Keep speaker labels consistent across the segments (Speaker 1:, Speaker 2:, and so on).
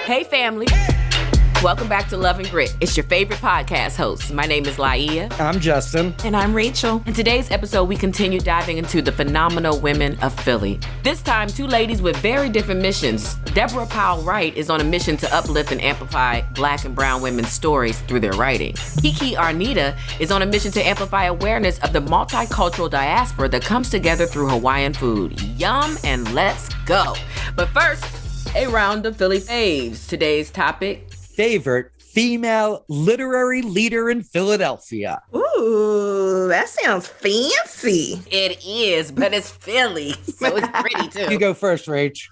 Speaker 1: Hey, family. Welcome back to Love and Grit. It's your favorite podcast host. My name is Laiya.
Speaker 2: I'm Justin.
Speaker 3: And I'm Rachel.
Speaker 1: In today's episode, we continue diving into the phenomenal women of Philly. This time, two ladies with very different missions. Debra Powell-Wright is on a mission to uplift and amplify Black and brown women's stories through their writing. Kiki Aranita is on a mission to amplify awareness of the multicultural diaspora that comes together through Hawaiian food. Yum and let's go. But first, a round of Philly faves. Today's topic:
Speaker 2: favorite female literary leader in Philadelphia.
Speaker 3: Ooh, that sounds fancy.
Speaker 1: It is, but it's Philly, so it's pretty too.
Speaker 2: You go first, Rach.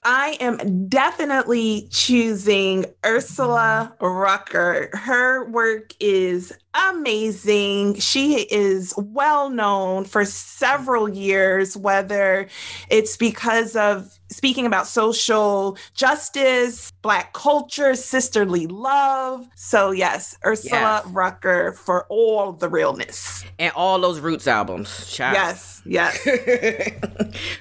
Speaker 3: I am definitely choosing Ursula Rucker. Her work is amazing. She is well known for several years, whether it's because of speaking about social justice, Black culture, sisterly love. So yes, Ursula Rucker for all the realness.
Speaker 1: And all those Roots albums. Child.
Speaker 3: Yes.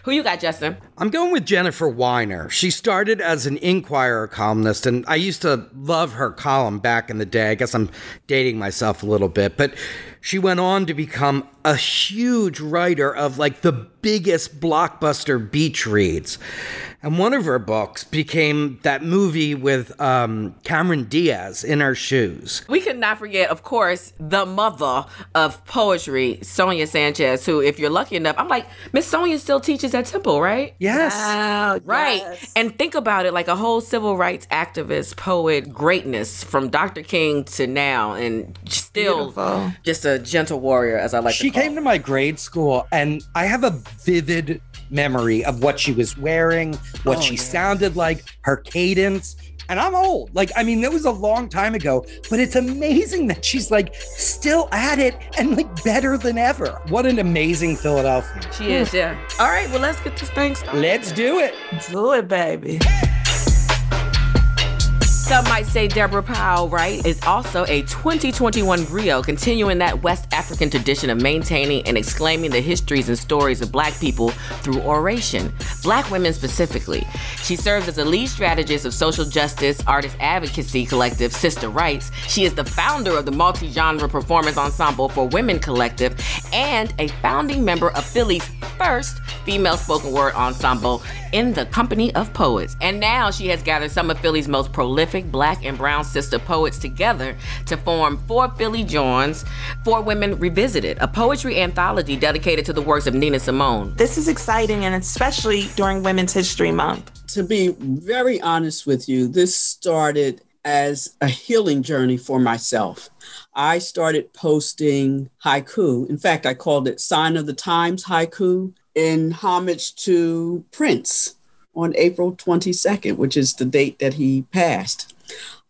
Speaker 1: Who you got, Justin?
Speaker 2: I'm going with Jennifer Weiner. She started as an Inquirer columnist, and I used to love her column back in the day. I guess I'm dating myself a little bit, but she went on to become a huge writer of like the biggest blockbuster beach reads. And one of her books became that movie with Cameron Diaz, In Her Shoes.
Speaker 1: We could not forget, of course, the mother of poetry, Sonia Sanchez, who, if you're lucky enough, I'm like, Miss Sonia still teaches at Temple, right?
Speaker 2: Yes.
Speaker 3: Wow,
Speaker 1: right.
Speaker 3: yes.
Speaker 1: And think about it, like a whole civil rights activist, poet, greatness from Dr. King to now, and still
Speaker 3: Beautiful.
Speaker 1: Just a gentle warrior, as I like to
Speaker 2: She
Speaker 1: call
Speaker 2: came to my grade school, and I have a vivid memory of what she was wearing, what she sounded like, her cadence. And I'm old. Like, I mean, that was a long time ago, but it's amazing that she's like still at it and like better than ever. What an amazing Philadelphia.
Speaker 1: She is, yeah. All right, well, let's get this thing started.
Speaker 2: Let's do it.
Speaker 3: Do it, baby.
Speaker 1: Some might say Debra Powell-Wright is also a 2021 griot, continuing that West African tradition of maintaining and exclaiming the histories and stories of Black people through oration, Black women specifically. She serves as a lead strategist of social justice artist advocacy collective Sister Rights. She is the founder of the multi-genre performance ensemble for women collective and a founding member of Philly's first female spoken word ensemble, In the Company of Poets. And now she has gathered some of Philly's most prolific Black and brown sister poets together to form Four Philly Joins, Four Women Revisited, a poetry anthology dedicated to the works of Nina Simone.
Speaker 3: This is exciting, and especially during Women's History Month.
Speaker 4: To be very honest with you, this started as a healing journey for myself. I started posting haiku. In fact, I called it Sign of the Times haiku in homage to Prince on April 22nd, which is the date that he passed.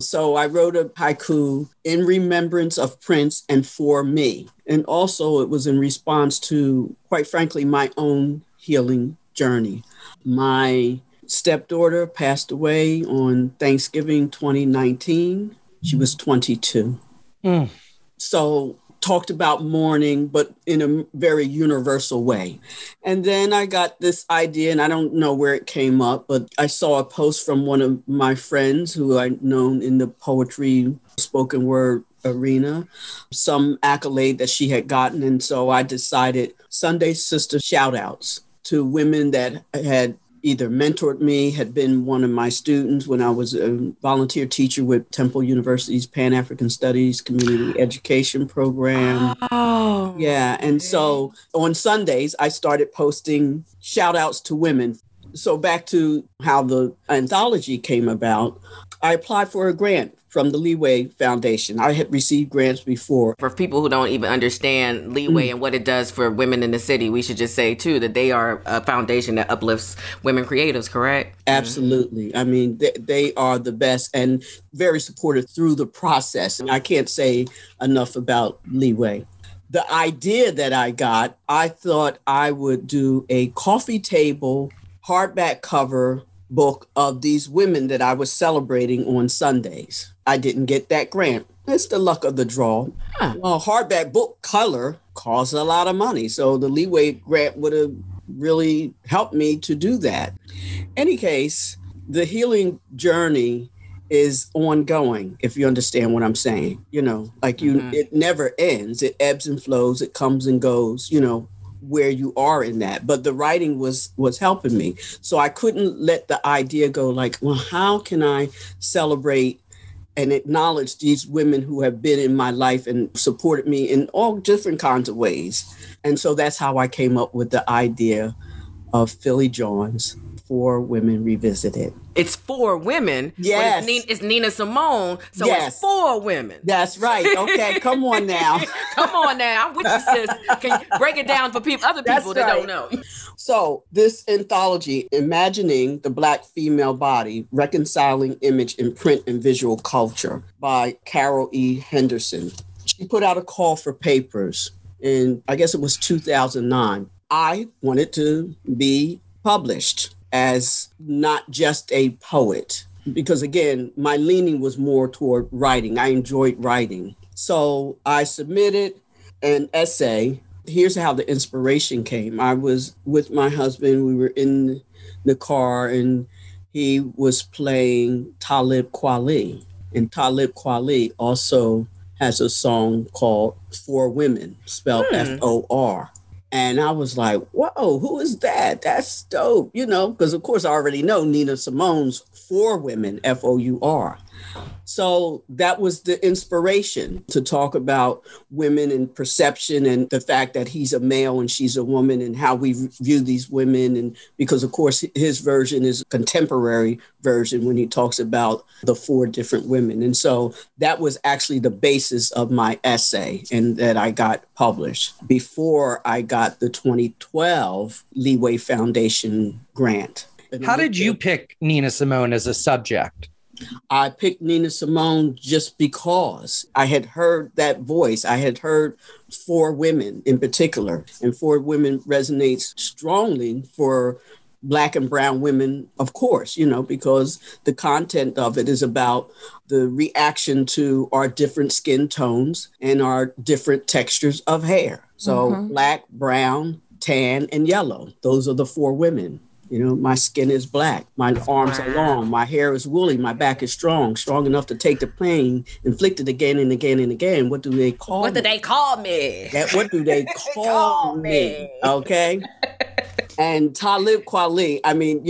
Speaker 4: So I wrote a haiku in remembrance of Prince and for me. And also it was in response to, quite frankly, my own healing journey. My stepdaughter passed away on Thanksgiving 2019. She was 22. So talked about mourning, but in a very universal way. And then I got this idea, and I don't know where it came up, but I saw a post from one of my friends who I'd known in the poetry spoken word arena, some accolade that she had gotten. And so I decided Sunday Sister shout outs to women that had either mentored me, had been one of my students when I was a volunteer teacher with Temple University's Pan-African Studies Community Education Program.
Speaker 1: Oh.
Speaker 4: Yeah. And so on Sundays, I started posting shout outs to women. So back to how the anthology came about, I applied for a grant from the Leeway Foundation. I had received grants before.
Speaker 1: For people who don't even understand Leeway and what it does for women in the city, we should just say, too, that they are a foundation that uplifts women creatives, correct?
Speaker 4: Absolutely. I mean, they are the best and very supportive through the process. And I can't say enough about Leeway. The idea that I got, I thought I would do a coffee table, hardback cover book of these women that I was celebrating on Sundays. I didn't get that grant. It's the luck of the draw. Well, hardback book color costs a lot of money. So the Leeway grant would have really helped me to do that. Any case, the healing journey is ongoing, if you understand what I'm saying. Like it never ends. It ebbs and flows. It comes and goes, where you are in that. But the writing was helping me. So I couldn't let the idea go like, well, how can I celebrate and acknowledge these women who have been in my life and supported me in all different kinds of ways. And so that's how I came up with the idea of Philly John's 4 Women Revisited.
Speaker 1: It's 4 women.
Speaker 4: Yes.
Speaker 1: It's Nina Simone. So
Speaker 4: yes.
Speaker 1: It's 4 women.
Speaker 4: That's right. Okay, come on now.
Speaker 1: Come on now. I'm with you, sis. Can you break it down for other people that don't know?
Speaker 4: So this anthology, Imagining the Black Female Body, Reconciling Image in Print and Visual Culture by Carol E. Henderson. She put out a call for papers in, I guess it was 2009. I wanted to be published as not just a poet, because again, my leaning was more toward writing. I enjoyed writing. So I submitted an essay. Here's how the inspiration came. I was with my husband. We were in the car and he was playing Talib Kweli. And Talib Kweli also has a song called For Women, spelled F-O-R. And I was like, whoa, who is that? That's dope, because of course I already know Nina Simone's For Women, F-O-U-R. So that was the inspiration to talk about women and perception and the fact that he's a male and she's a woman and how we view these women. And because, of course, his version is a contemporary version when he talks about the 4 different women. And so that was actually the basis of my essay and that I got published before I got the 2012 Leeway Foundation grant.
Speaker 2: How did you pick Nina Simone as a subject?
Speaker 4: I picked Nina Simone just because I had heard that voice. I had heard 4 Women in particular, and 4 Women resonates strongly for Black and brown women, of course, because the content of it is about the reaction to our different skin tones and our different textures of hair. So Black, brown, tan, and yellow. Those are the 4 women. My skin is black. My arms are long. My hair is woolly. My back is strong enough to take the pain, inflicted again and again and again. What do they call me?
Speaker 1: What do they call me?
Speaker 4: What do they call me? Okay. And Talib Kweli, I mean,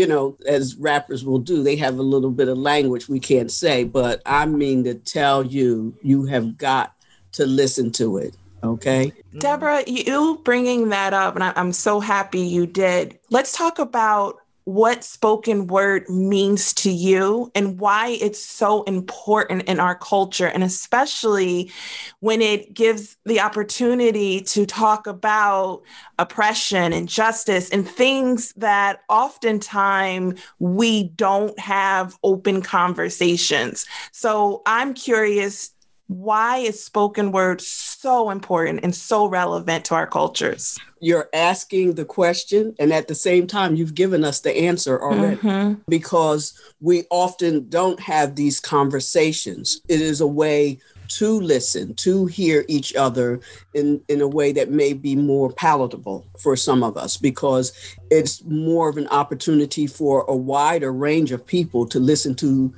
Speaker 4: as rappers will do, they have a little bit of language we can't say, but I mean to tell you, you have got to listen to it. Okay.
Speaker 3: Debra, you bringing that up, and I'm so happy you did. Let's talk about what spoken word means to you and why it's so important in our culture, and especially when it gives the opportunity to talk about oppression and justice and things that oftentimes we don't have open conversations. So I'm curious, why is spoken word so important and so relevant to our cultures?
Speaker 4: You're asking the question, and at the same time, you've given us the answer already, because we often don't have these conversations. It is a way to listen, to hear each other in a way that may be more palatable for some of us, because it's more of an opportunity for a wider range of people to listen to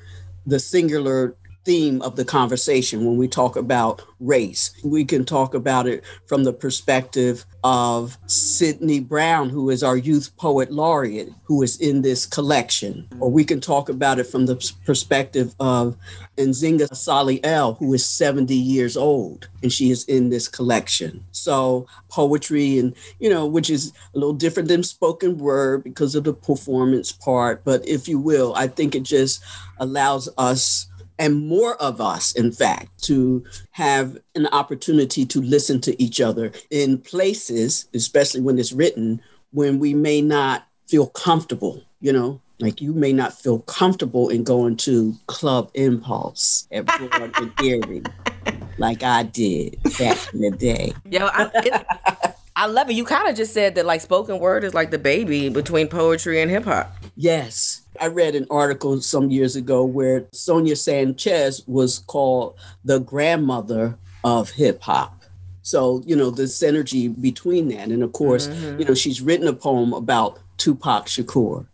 Speaker 4: the singular theme of the conversation. When we talk about race, we can talk about it from the perspective of Sidney Brown, who is our youth poet laureate, who is in this collection. Or we can talk about it from the perspective of Nzinga Saliel, who is 70 years old, and she is in this collection. So poetry, and, which is a little different than spoken word because of the performance part. But if you will, I think it just allows us, and more of us, in fact, to have an opportunity to listen to each other in places, especially when it's written, when we may not feel comfortable, like you may not feel comfortable in going to Club Impulse at Broad and Erie, like I did back in the day.
Speaker 1: I love it. You kind of just said that like spoken word is like the baby between poetry and hip hop.
Speaker 4: Yes. I read an article some years ago where Sonia Sanchez was called the grandmother of hip hop. So, the synergy between that. And of course, she's written a poem about Tupac Shakur,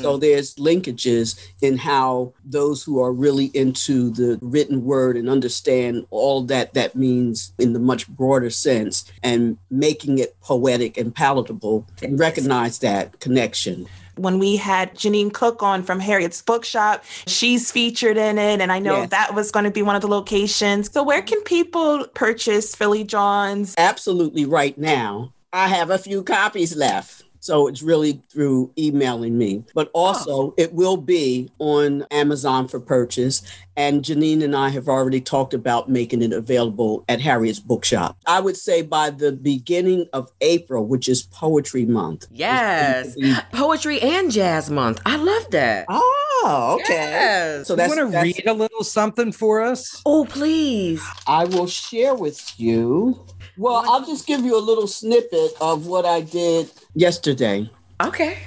Speaker 4: so there's linkages in how those who are really into the written word and understand all that means in the much broader sense and making it poetic and palatable and recognize that connection.
Speaker 3: When we had Janine Cook on from Harriet's Bookshop, she's featured in it. And I know that was going to be one of the locations. So where can people purchase Philly John's?
Speaker 4: Absolutely right now. I have a few copies left. So it's really through emailing me. But also it will be on Amazon for purchase. And Janine and I have already talked about making it available at Harriet's Bookshop. I would say by the beginning of April, which is Poetry Month.
Speaker 1: Yes. Poetry and Jazz Month. I love that.
Speaker 4: Oh, okay.
Speaker 1: Yes.
Speaker 2: So you want to read a little something for us?
Speaker 1: Oh, please.
Speaker 4: I will share with you. Well, I'll just give you a little snippet of what I did yesterday.
Speaker 1: Okay.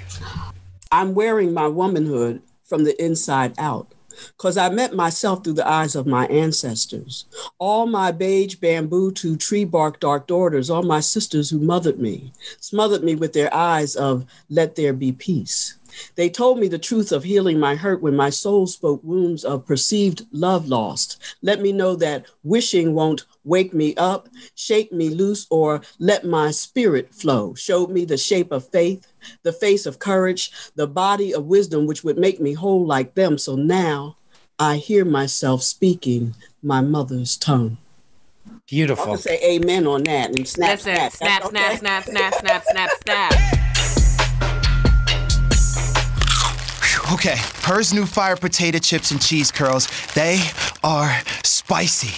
Speaker 4: I'm wearing my womanhood from the inside out because I met myself through the eyes of my ancestors. All my beige bamboo to tree bark dark daughters, all my sisters who mothered me, smothered me with their eyes of let there be peace. They told me the truth of healing my hurt when my soul spoke wounds of perceived love lost. Let me know that wishing won't wake me up, shake me loose, or let my spirit flow. Showed me the shape of faith, the face of courage, the body of wisdom, which would make me whole like them. So now I hear myself speaking my mother's tongue.
Speaker 2: Beautiful.
Speaker 4: I'll say amen on that and snap,
Speaker 1: snap, snap, snap, snap, snap, snap, snap, snap.
Speaker 5: Okay, Her's new fire potato chips and cheese curls, they are spicy.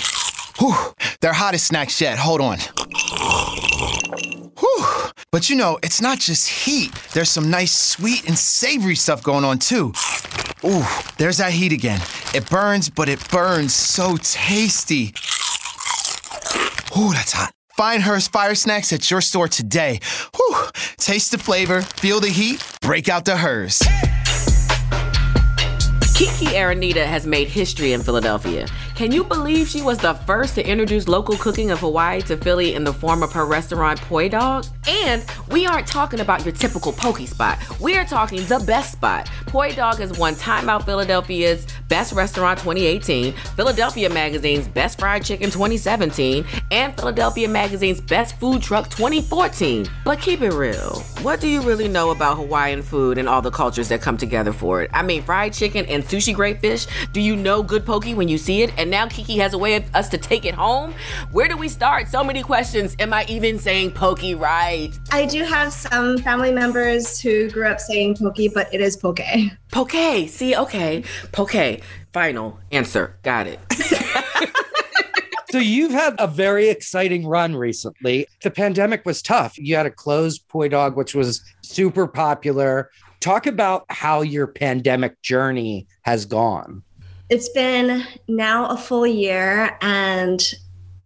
Speaker 5: Whew, they're hottest snacks yet, hold on. Whew, but it's not just heat. There's some nice sweet and savory stuff going on too. Ooh, there's that heat again. It burns, but it burns so tasty. Ooh, that's hot. Find Her's Fire Snacks at your store today. Whew, taste the flavor, feel the heat, break out the Her's.
Speaker 1: Kiki Aranita has made history in Philadelphia. Can you believe she was the first to introduce local cooking of Hawaii to Philly in the form of her restaurant Poi Dog? And we aren't talking about your typical poke spot. We are talking the best spot. Poi Dog has won Time Out Philadelphia's Best Restaurant 2018, Philadelphia Magazine's Best Fried Chicken 2017, and Philadelphia Magazine's Best Food Truck 2014. But keep it real. What do you really know about Hawaiian food and all the cultures that come together for it? I mean, fried chicken and sushi great fish. Do you know good poke when you see it? And now Kiki has a way of us to take it home. Where do we start? So many questions. Am I even saying poke right?
Speaker 6: I do have some family members who grew up saying poke, but it is poke.
Speaker 1: Poke. See, okay. Poke. Final answer. Got it.
Speaker 2: So you've had a very exciting run recently. The pandemic was tough. You had a closed Poi Dog, which was super popular. Talk about how your pandemic journey has gone.
Speaker 6: It's been now a full year, and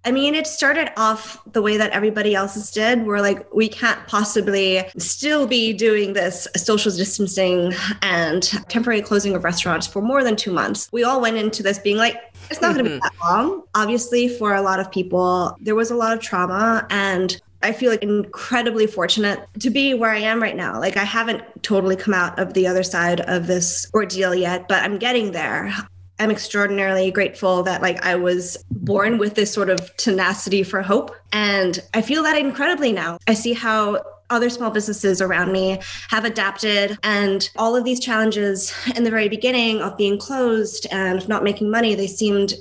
Speaker 6: I mean, it started off the way that everybody else's did. We're like, we can't possibly still be doing this social distancing and temporary closing of restaurants for more than 2 months. We all went into this being like, it's not going to be that long. Obviously, for a lot of people, there was a lot of trauma, and I feel like incredibly fortunate to be where I am right now. Like, I haven't totally come out of the other side of this ordeal yet, but I'm getting there. I'm extraordinarily grateful that I was born with this sort of tenacity for hope. And I feel that incredibly now. I see how other small businesses around me have adapted, and all of these challenges in the very beginning of being closed and not making money, they seemed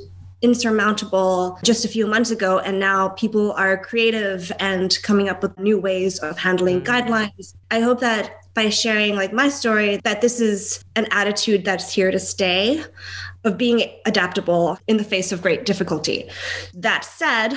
Speaker 6: insurmountable just a few months ago. And now people are creative and coming up with new ways of handling guidelines. I hope that by sharing my story, that this is an attitude that's here to stay, of being adaptable in the face of great difficulty. That said,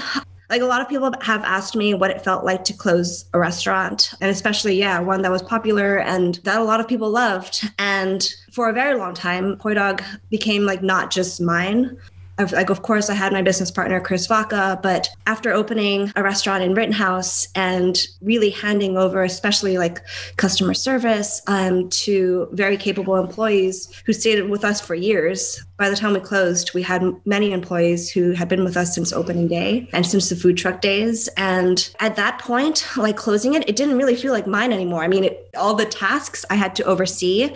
Speaker 6: a lot of people have asked me what it felt like to close a restaurant, and especially, one that was popular and that a lot of people loved. And for a very long time, Poi Dog became not just mine. Of course, I had my business partner, Chris Vaca, but after opening a restaurant in Rittenhouse and really handing over, especially like customer service, to very capable employees who stayed with us for years. By the time we closed, we had many employees who had been with us since opening day and since the food truck days. And at that point, like closing it didn't really feel like mine anymore. I mean, all the tasks I had to oversee,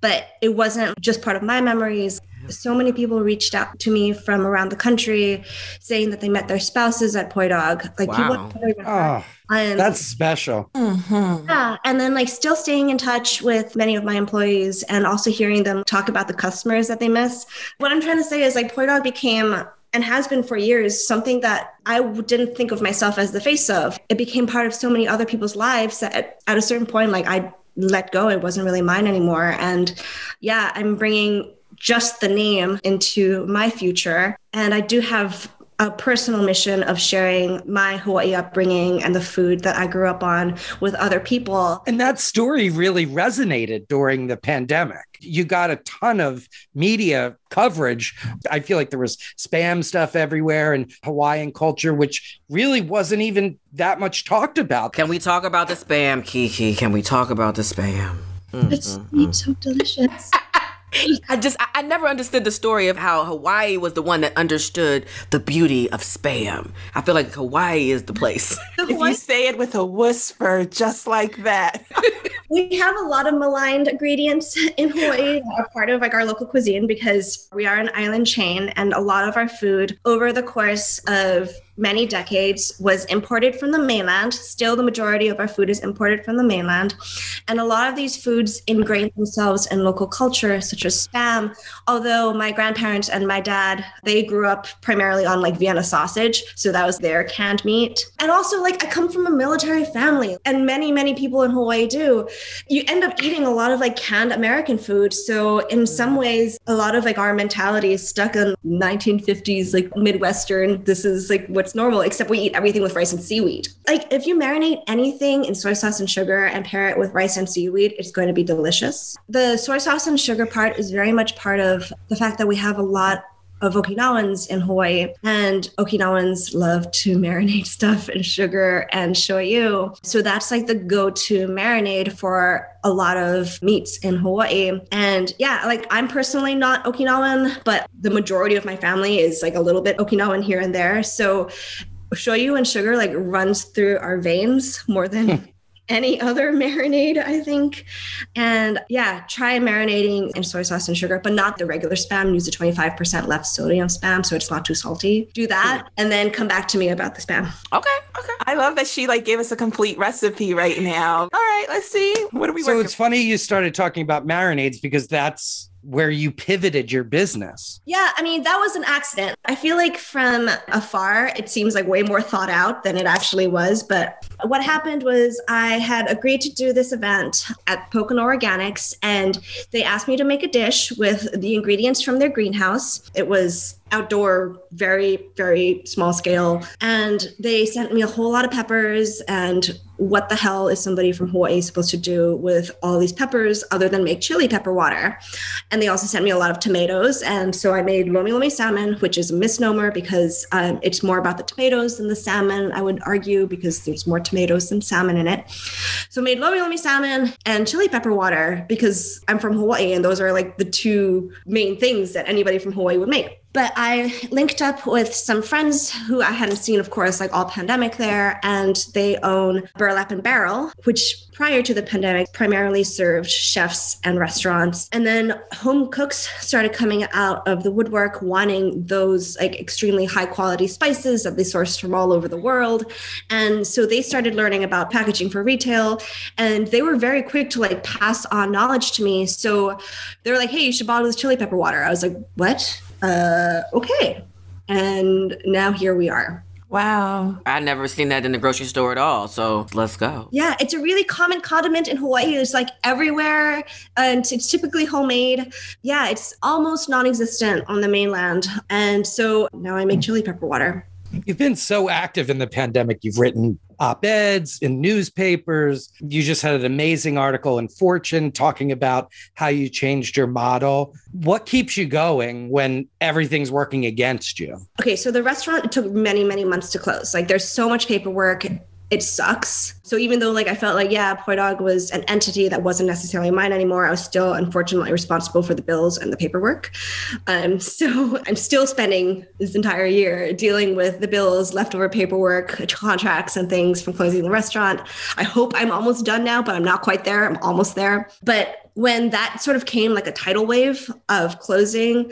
Speaker 6: but it wasn't just part of my memories. So many people reached out to me from around the country saying that they met their spouses at Poi Dog. Like
Speaker 2: wow. That's special.
Speaker 3: Mm-hmm.
Speaker 6: Yeah. And then like still staying in touch with many of my employees and also hearing them talk about the customers that they miss. What I'm trying to say is like Poi Dog became and has been for years something that I didn't think of myself as the face of. It became part of so many other people's lives that at a certain point, like I let go. It wasn't really mine anymore. And yeah, I'm bringing just the name into my future. And I do have a personal mission of sharing my Hawaii upbringing and the food that I grew up on with other people.
Speaker 2: And that story really resonated during the pandemic. You got a ton of media coverage. I feel like there was spam stuff everywhere and Hawaiian culture, which really wasn't even that much talked about.
Speaker 1: Can we talk about the spam, Kiki? Can we talk about the spam?
Speaker 6: It's so delicious.
Speaker 1: I never understood the story of how Hawaii was the one that understood the beauty of spam. I feel like Hawaii is the place.
Speaker 3: If you say it with a whisper, just like that.
Speaker 6: We have a lot of maligned ingredients in Hawaii that are part of like our local cuisine because we are an island chain, and a lot of our food over the course of many decades was imported from the mainland. Still, the majority of our food is imported from the mainland. And a lot of these foods ingrain themselves in local culture, such as spam. Although my grandparents and my dad, they grew up primarily on like Vienna sausage. So that was their canned meat. And also like I come from a military family, and many, many people in Hawaii do. You end up eating a lot of like canned American food. So in some ways, a lot of like our mentality is stuck in 1950s, like Midwestern. This is like what's normal, except we eat everything with rice and seaweed. Like if you marinate anything in soy sauce and sugar and pair it with rice and seaweed, it's going to be delicious. The soy sauce and sugar part is very much part of the fact that we have a lot of Okinawans in Hawaii, and Okinawans love to marinate stuff in sugar and shoyu. So that's like the go-to marinade for a lot of meats in Hawaii. And yeah, like I'm personally not Okinawan, but the majority of my family is like a little bit Okinawan here and there. So shoyu and sugar like runs through our veins more than any other marinade, I think. And yeah, try marinating in soy sauce and sugar, but not the regular spam. Use the 25% less sodium spam so it's not too salty. Do that and then come back to me about the spam.
Speaker 1: Okay.
Speaker 3: I love that she like gave us a complete recipe right now. All right, let's see. What are we working?
Speaker 2: So it's funny you started talking about marinades because that's where you pivoted your business.
Speaker 6: Yeah, I mean, that was an accident. I feel like from afar, it seems like way more thought out than it actually was. But what happened was I had agreed to do this event at Pocono Organics, and they asked me to make a dish with the ingredients from their greenhouse. It was outdoor, very, very small scale. And they sent me a whole lot of peppers. And what the hell is somebody from Hawaii supposed to do with all these peppers other than make chili pepper water? And they also sent me a lot of tomatoes. And so I made lomi lomi salmon, which is a misnomer because it's more about the tomatoes than the salmon, I would argue, because there's more tomatoes than salmon in it. So I made lomi lomi salmon and chili pepper water because I'm from Hawaii and those are like the two main things that anybody from Hawaii would make. But I linked up with some friends who I hadn't seen, of course, like all pandemic there, and they own Burlap and Barrel, which prior to the pandemic primarily served chefs and restaurants. And then home cooks started coming out of the woodwork wanting those like extremely high quality spices that they sourced from all over the world. And so they started learning about packaging for retail, and they were very quick to like pass on knowledge to me. So they were like, hey, you should bottle this chili pepper water. I was like, what? Okay. And now here we are.
Speaker 3: Wow.
Speaker 1: I've never seen that in the grocery store at all. So let's go.
Speaker 6: Yeah, it's a really common condiment in Hawaii. It's like everywhere. And it's typically homemade. Yeah, it's almost non-existent on the mainland. And so now I make chili pepper water.
Speaker 2: You've been so active in the pandemic. You've written op-eds in newspapers. You just had an amazing article in Fortune talking about how you changed your model. What keeps you going when everything's working against you?
Speaker 6: Okay, so the restaurant, it took many, many months to close. Like there's so much paperwork. It sucks. So even though like I felt like, yeah, Poi Dog was an entity that wasn't necessarily mine anymore, I was still unfortunately responsible for the bills and the paperwork. So I'm still spending this entire year dealing with the bills, leftover paperwork, contracts and things from closing the restaurant. I hope I'm almost done now, but I'm not quite there. I'm almost there. But when that sort of came like a tidal wave of closing,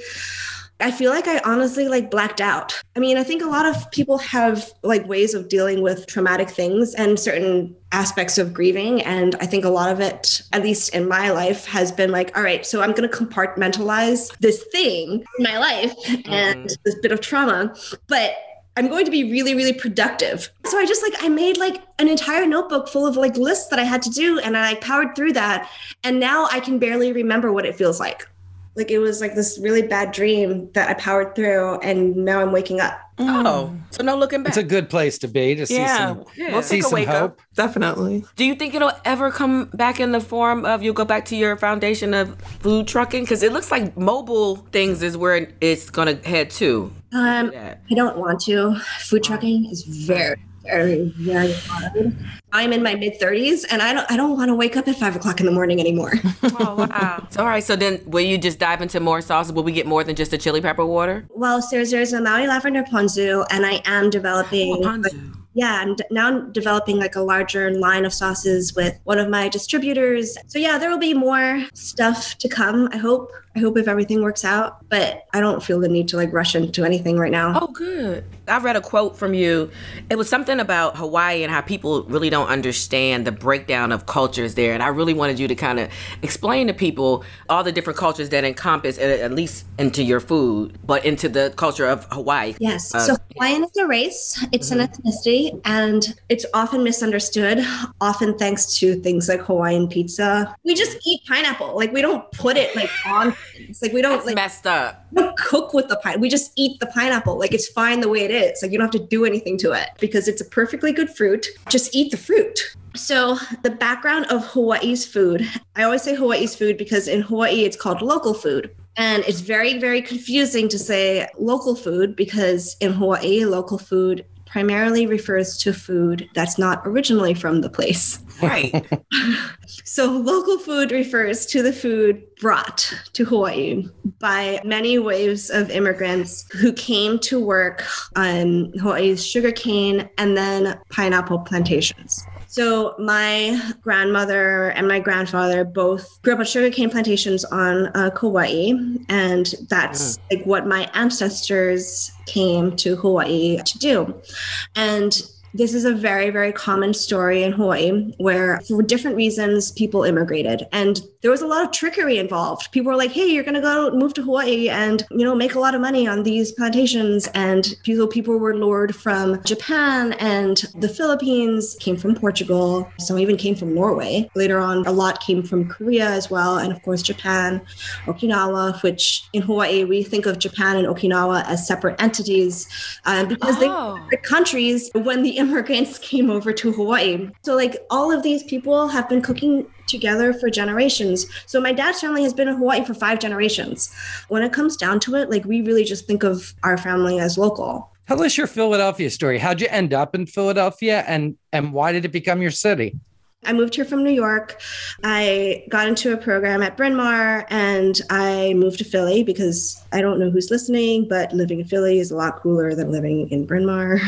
Speaker 6: I feel like I honestly like blacked out. I mean, I think a lot of people have like ways of dealing with traumatic things and certain aspects of grieving. And I think a lot of it, at least in my life, has been like, all right, so I'm going to compartmentalize this thing in my life and this bit of trauma, but I'm going to be really, really productive. So I made like an entire notebook full of like lists that I had to do. And I powered through that. And now I can barely remember what it feels like. Like it was like this really bad dream that I powered through, and now I'm waking up.
Speaker 1: Oh, so no looking back.
Speaker 2: It's a good place to be to see some,
Speaker 3: we'll
Speaker 2: see
Speaker 3: take a
Speaker 2: some
Speaker 3: wake
Speaker 2: hope.
Speaker 3: up. Definitely.
Speaker 1: Do you think it'll ever come back in the form of you'll go back to your foundation of food trucking? Because it looks like mobile things is where it's going to head to.
Speaker 6: I don't want to. Food trucking is very, very hard. I'm in my mid-30s and I don't want to wake up at 5 o'clock in the morning anymore.
Speaker 1: Oh, wow. All right. So then will you just dive into more sauces? Will we get more than just the chili pepper water?
Speaker 6: Well, there's a Maui lavender ponzu, and I am developing...
Speaker 1: ponzu.
Speaker 6: I'm now developing like a larger line of sauces with one of my distributors. So yeah, there will be more stuff to come. I hope if everything works out, but I don't feel the need to like rush into anything right now.
Speaker 1: Oh, good. I read a quote from you. It was something about Hawaii and how people really don't understand the breakdown of cultures there. And I really wanted you to kind of explain to people all the different cultures that encompass, at least into your food, but into the culture of Hawaii.
Speaker 6: Yes. So Hawaiian is a race. It's an ethnicity. And it's often misunderstood, often thanks to things like Hawaiian pizza. We just eat pineapple. Like we don't put it like on things. Like we don't
Speaker 1: That's
Speaker 6: like
Speaker 1: messed up.
Speaker 6: We don't cook with the pineapple. We just eat the pineapple. Like it's fine the way it is. Like you don't have to do anything to it because it's a perfectly good fruit. Just eat the fruit. So the background of Hawaii's food, I always say Hawaii's food because in Hawaii it's called local food. And it's very, very confusing to say local food because in Hawaii, local food primarily refers to food that's not originally from the place.
Speaker 1: Right.
Speaker 6: So local food refers to the food brought to Hawaii by many waves of immigrants who came to work on Hawaii's sugarcane and then pineapple plantations. So my grandmother and my grandfather both grew up on sugarcane plantations on Kauai, and that's like what my ancestors came to Hawaii to do. And this is a very, very common story in Hawaii where for different reasons, people immigrated. And there was a lot of trickery involved. People were like, hey, you're going to go move to Hawaii and, make a lot of money on these plantations. And people were lured from Japan and the Philippines, came from Portugal. Some even came from Norway. Later on, a lot came from Korea as well. And of course, Japan, Okinawa, which in Hawaii, we think of Japan and Okinawa as separate entities because they were separate countries when the immigrants came over to Hawaii. So like all of these people have been cooking together for generations. So my dad's family has been in Hawaii for 5 generations. When it comes down to it, like we really just think of our family as local.
Speaker 2: Tell us your Philadelphia story. How'd you end up in Philadelphia and why did it become your city?
Speaker 6: I moved here from New York. I got into a program at Bryn Mawr and I moved to Philly because I don't know who's listening, but living in Philly is a lot cooler than living in Bryn Mawr.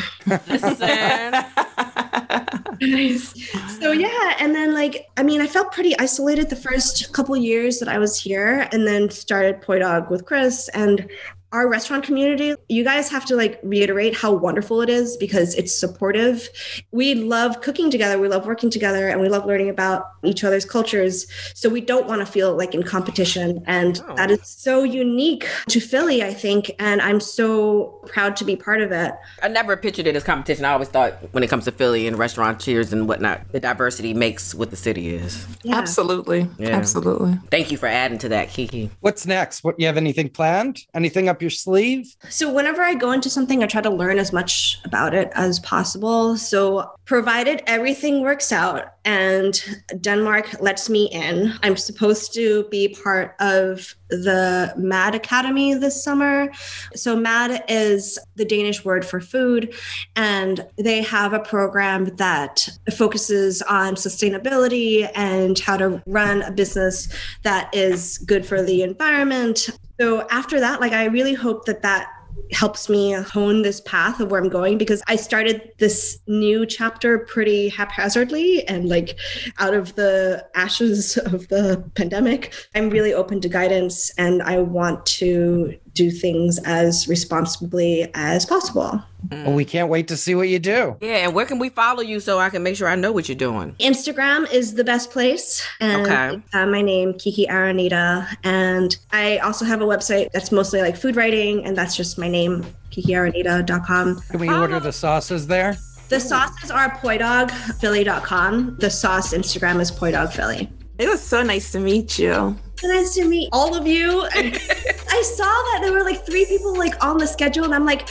Speaker 6: So yeah, and then I felt pretty isolated the first couple years that I was here, and then started Poi Dog with Chris and our restaurant community. You guys have to reiterate how wonderful it is because it's supportive. We love cooking together. We love working together and we love learning about each other's cultures. So we don't want to feel in competition. And that is so unique to Philly, I think. And I'm so proud to be part of it.
Speaker 1: I never pictured it as competition. I always thought when it comes to Philly and restaurateurs and whatnot, the diversity makes what the city is.
Speaker 3: Yeah. Absolutely.
Speaker 1: Yeah.
Speaker 3: Absolutely.
Speaker 1: Thank you for adding to that, Kiki.
Speaker 2: What's next? You have anything planned? Anything up your sleeve?
Speaker 6: So whenever I go into something, I try to learn as much about it as possible. So provided everything works out and Denmark lets me in, I'm supposed to be part of the MAD Academy this summer. So MAD is the Danish word for food, and they have a program that focuses on sustainability and how to run a business that is good for the environment. So after that, like, I really hope that helps me hone this path of where I'm going, because I started this new chapter pretty haphazardly and like out of the ashes of the pandemic. I'm really open to guidance and I want to do things as responsibly as possible.
Speaker 2: Well, we can't wait to see what you do.
Speaker 1: Yeah, and where can we follow you so I can make sure I know what you're doing?
Speaker 6: Instagram is the best place. And my name, Kiki Aranita. And I also have a website that's mostly like food writing, and that's just my name, kikiaranita.com.
Speaker 2: Can we order the sauces there?
Speaker 6: The sauces are poidogphilly.com. The sauce Instagram is Poi Dog Philly.
Speaker 3: It was so nice to meet you.
Speaker 6: So nice to meet all of you. I saw that there were like 3 people like on the schedule, and I'm like,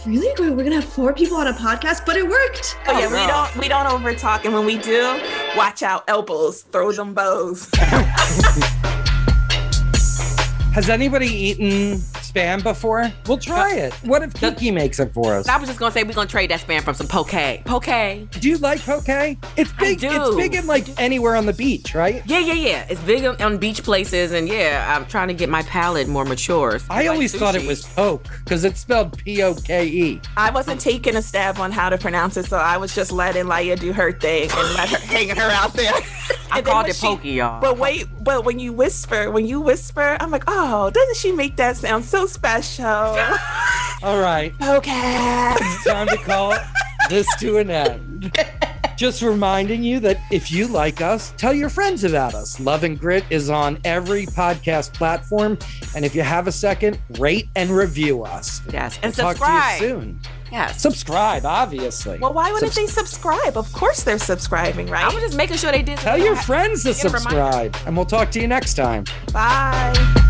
Speaker 6: really? We're gonna have 4 people on a podcast, but it worked.
Speaker 3: Oh yeah, we don't over talk, and when we do, watch out, elbows, throw them bows.
Speaker 2: Has anybody eaten spam before? We'll try it. What if Kiki makes it for us?
Speaker 1: I was just gonna say we're gonna trade that spam from some poke. Poke.
Speaker 2: Do you like poke? It's big.
Speaker 1: I do.
Speaker 2: It's big in like anywhere on the beach, right?
Speaker 1: Yeah. It's big on beach places, and yeah, I'm trying to get my palate more mature.
Speaker 2: I always thought it was poke because it's spelled P-O-K-E.
Speaker 3: I wasn't taking a stab on how to pronounce it, so I was just letting Laiya do her thing and let her hanging her out there.
Speaker 1: I called it pokey, y'all.
Speaker 3: But wait, when you whisper, I'm like, oh, doesn't she make that sound so special?
Speaker 2: All right.
Speaker 3: Okay.
Speaker 2: It's time to call this to an end. Just reminding you that if you like us, tell your friends about us. Love and Grit is on every podcast platform. And if you have a second, rate and review us.
Speaker 1: Yes. And
Speaker 2: we'll
Speaker 1: subscribe.
Speaker 2: Talk to you soon.
Speaker 1: Yes.
Speaker 2: Subscribe, obviously.
Speaker 3: Well, why wouldn't they subscribe? Of course they're subscribing, right?
Speaker 1: I was just making sure they did.
Speaker 2: Tell your friends to subscribe. And we'll talk to you next time.
Speaker 3: Bye.